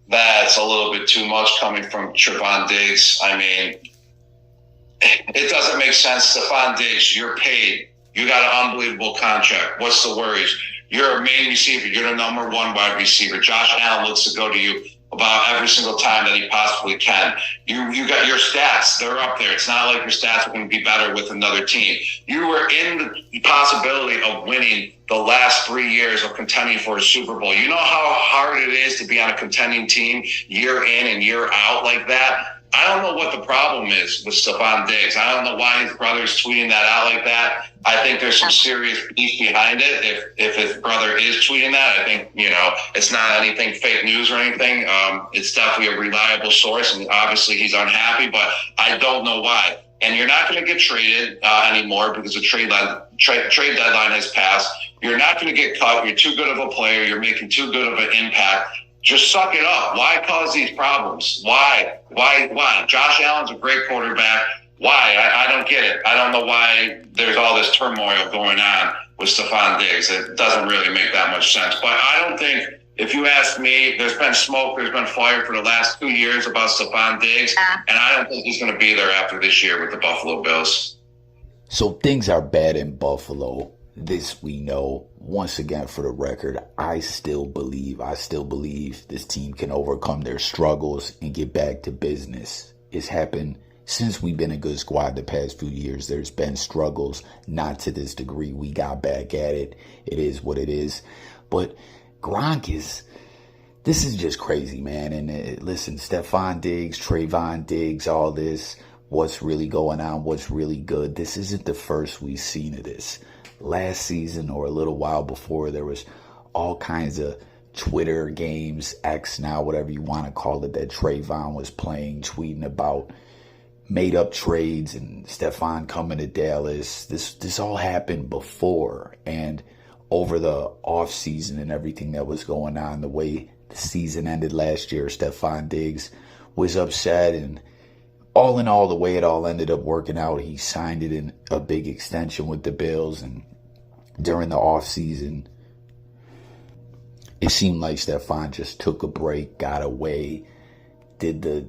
that's a little bit too much coming from Trevon Diggs. I mean, it doesn't make sense. Stefon Diggs, you're paid. You got an unbelievable contract. What's the worries? You're a main receiver. You're the number one wide receiver. Josh Allen looks to go to you about every single time that he possibly can. You got your stats. They're up there. It's not like your stats are going to be better with another team. You were in the possibility of winning the last 3 years of contending for a Super Bowl. You know how hard it is to be on a contending team year in and year out like that? I don't know what the problem is with Stefon Diggs. I don't know why his brother's tweeting that out like that. I think there's some serious beef behind it. If his brother is tweeting that, I think, it's not anything fake news or anything. It's definitely a reliable source, and obviously he's unhappy, but I don't know why. And you're not going to get traded anymore because the trade deadline has passed. You're not going to get cut. You're too good of a player. You're making too good of an impact. Just suck it up. Why cause these problems? Why? Josh Allen's a great quarterback. Why? I don't get it. I don't know why there's all this turmoil going on with Stefon Diggs. It doesn't really make that much sense. But I don't think, if you ask me, there's been smoke, there's been fire for the last 2 years about Stefon Diggs, and I don't think he's going to be there after this year with the Buffalo Bills. So things are bad in Buffalo. This we know. Once again, for the record, I still believe this team can overcome their struggles and get back to business. It's happened since we've been a good squad the past few years. There's been struggles, not to this degree. We got back at it. It is what it is. But Gronk this is just crazy, man. And listen, Stefon Diggs, Trevon Diggs, all this, what's really going on, what's really good. This isn't the first we've seen of this. Last season or a little while before, there was all kinds of Twitter games, X now, whatever you want to call it, that Trevon was playing, tweeting about made up trades and Stefon coming to Dallas. This all happened before, and over the off season and everything that was going on, the way the season ended last year, Stefon Diggs was upset, and all in all, the way it all ended up working out, he signed it in a big extension with the Bills. And during the offseason, it seemed like Stefon just took a break, got away, did the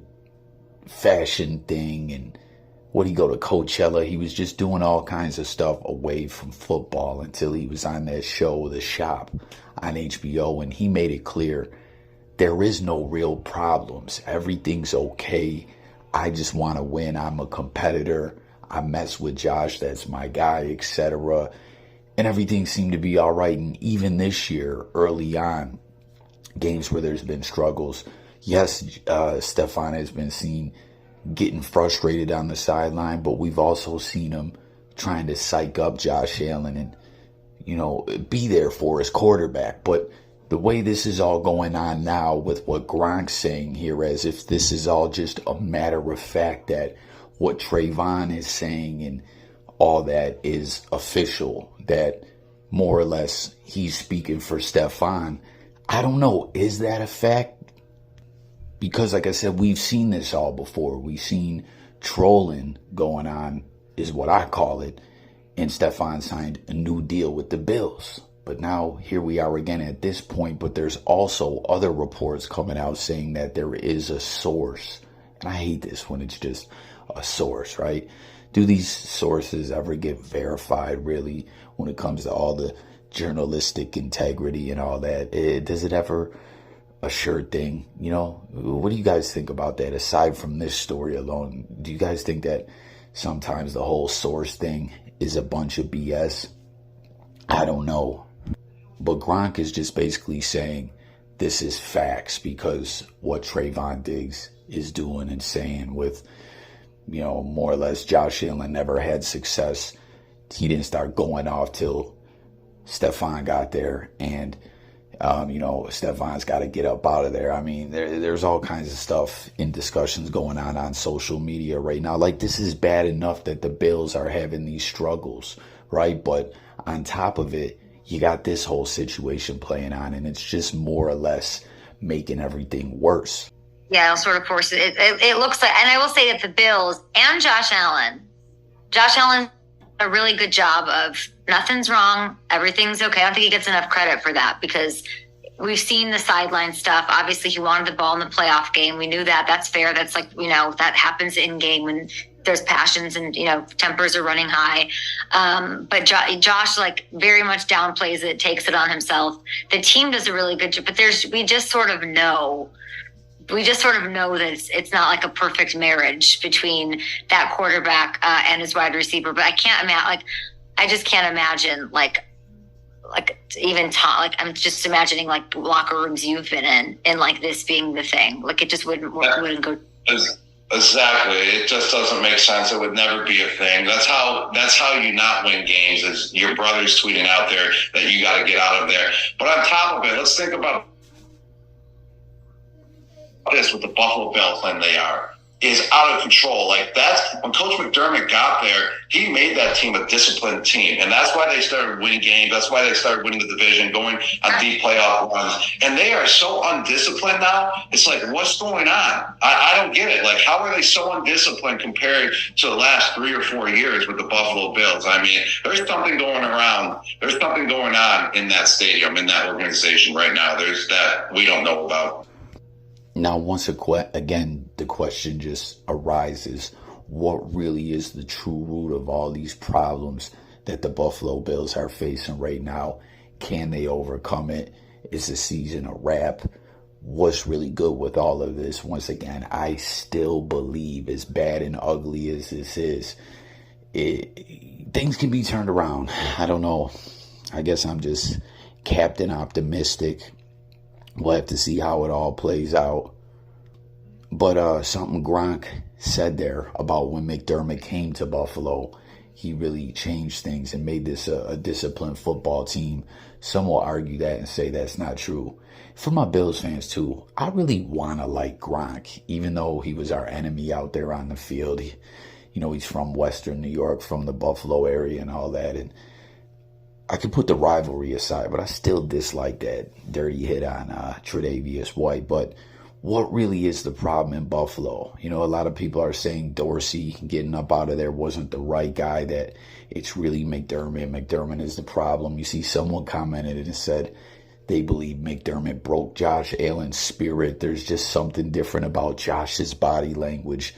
fashion thing, and would he go to Coachella? He was just doing all kinds of stuff away from football until he was on that show, The Shop, on HBO, and he made it clear there is no real problems. Everything's okay. I just want to win. I'm a competitor. I mess with Josh. That's my guy, etc. And everything seemed to be all right. And even this year, early on, games where there's been struggles, yes, Stefon has been seen getting frustrated on the sideline, but we've also seen him trying to psych up Josh Allen and, be there for his quarterback. But the way this is all going on now with what Gronk's saying here, as if this is all just a matter of fact that what Trevon is saying and all that is official, that more or less he's speaking for Stefon. I don't know. Is that a fact? Because like I said, we've seen this all before. We've seen trolling going on, is what I call it. And Stefon signed a new deal with the Bills. But now here we are again at this point, but there's also other reports coming out saying that there is a source. And I hate this when it's just a source, right? Do these sources ever get verified, really, when it comes to all the journalistic integrity and all that? Does it ever a sure thing? What do you guys think about that? Aside from this story alone, do you guys think that sometimes the whole source thing is a bunch of BS? I don't know. But Gronk is just basically saying this is facts because what Trevon Diggs is doing and saying with, more or less Josh Allen never had success. He didn't start going off till Stefon got there. And, Stefon's got to get up out of there. I mean, there's all kinds of stuff in discussions going on social media right now. Like, this is bad enough that the Bills are having these struggles, right? But on top of it, you got this whole situation playing on, and it's just more or less making everything worse. Yeah, it'll sort of force it. It looks like, and I will say that the Bills and Josh Allen a really good job of nothing's wrong, everything's okay. I don't think he gets enough credit for that because we've seen the sideline stuff. Obviously, he wanted the ball in the playoff game. We knew that. That's fair. That's like, that happens in game when there's passions and, tempers are running high. But Josh, like, very much downplays it, takes it on himself. The team does a really good job, but we just sort of know that it's not like a perfect marriage between that quarterback and his wide receiver. But I can't imagine, I just can't imagine, even Tom, I'm just imagining like locker rooms you've been in and like this being the thing. Like, it just wouldn't go. Exactly. It just doesn't make sense. It would never be a thing. That's how you not win games, is your brother's tweeting out there that you got to get out of there. But on top of it, let's think about this with the Buffalo Bills when they is out of control. Like, that's when Coach McDermott got there, he made that team a disciplined team. And that's why they started winning games. That's why they started winning the division, going on deep playoff runs. And they are so undisciplined now. It's like, what's going on? I don't get it. Like, how are they so undisciplined compared to the last 3 or 4 years with the Buffalo Bills? I mean, there's something going around. There's something going on in that stadium, in that organization right now. There's that we don't know about. Now, once again, the question just arises, what really is the true root of all these problems that the Buffalo Bills are facing right now? Can they overcome it? Is the season a wrap? What's really good with all of this? Once again, I still believe, as bad and ugly as this is, things can be turned around. I don't know. I guess I'm just Captain Optimistic. We'll have to see how it all plays out. But something Gronk said there about when McDermott came to Buffalo, he really changed things and made this a disciplined football team. Some will argue that and say that's not true. For my Bills fans too, I really want to like Gronk, even though he was our enemy out there on the field. He's from Western New York, from the Buffalo area and all that. And I could put the rivalry aside, but I still dislike that dirty hit on Tre'Davious White. But what really is the problem in Buffalo? A lot of people are saying Dorsey getting up out of there wasn't the right guy, that it's really McDermott. McDermott is the problem. You see, someone commented and said they believe McDermott broke Josh Allen's spirit. There's just something different about Josh's body language.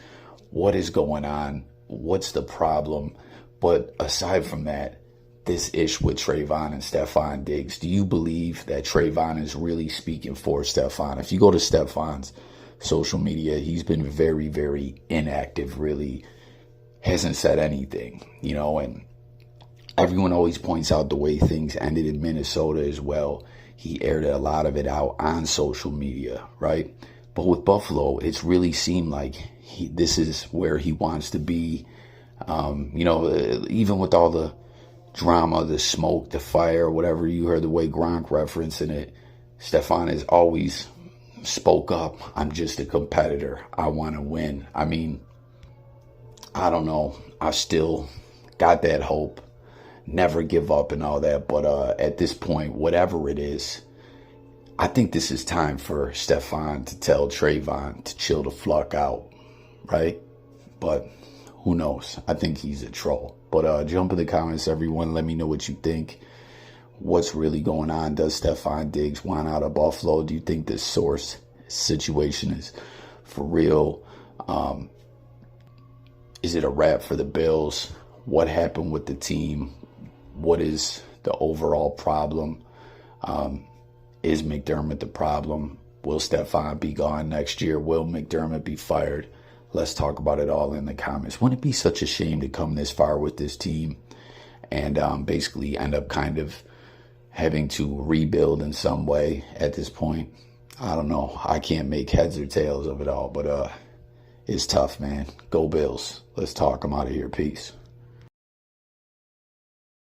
What is going on? What's the problem? But aside from that, this ish with Trevon and Stefon Diggs, do you believe that Trevon is really speaking for Stefon? If you go to Stefon's social media, he's been very, very inactive, really hasn't said anything, and everyone always points out the way things ended in Minnesota as well. He aired a lot of it out on social media, right? But with Buffalo, it's really seemed like this is where he wants to be. Even with all the drama, the smoke, the fire, whatever you heard the way Gronk referencing it, Stefon has always spoke up. I'm just a competitor. I want to win. I mean, I don't know. I still got that hope. Never give up and all that. But at this point, whatever it is, I think this is time for Stefon to tell Trevon to chill the fuck out, right? But who knows? I think he's a troll. But jump in the comments, everyone. Let me know what you think. What's really going on? Does Stefon Diggs want out of Buffalo? Do you think this source situation is for real? Is it a wrap for the Bills? What happened with the team? What is the overall problem? Is McDermott the problem? Will Stefon be gone next year? Will McDermott be fired? Let's talk about it all in the comments. Wouldn't it be such a shame to come this far with this team and basically end up kind of having to rebuild in some way at this point? I don't know. I can't make heads or tails of it all, but it's tough, man. Go Bills. Let's talk. I'm out of here. Peace.